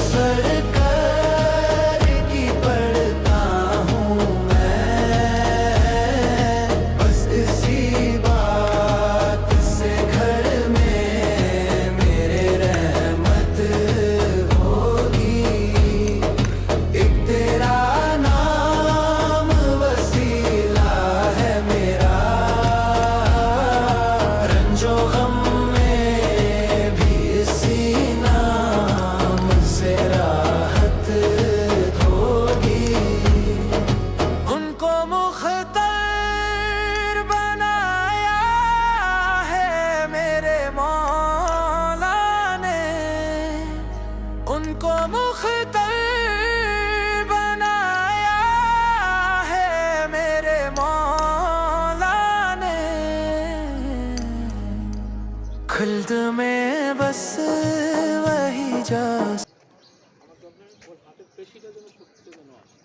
सरकार की पढ़ता हूँ मैं, बस इसी बात से घर में मेरे रहमत होगी। एक तेरा नाम वसीला है मेरा, रंजो गम में भी इसी नाम से राहत होगी। उनको मुख्तार बनाया है मेरे मौला ने, उनको मुख्तार बनाया है मेरे मौला ने। खुल्द में बस वही जा আমার প্রবলেম ওর হাতের পেশিটা যেন শক্তিটা যেন আসে।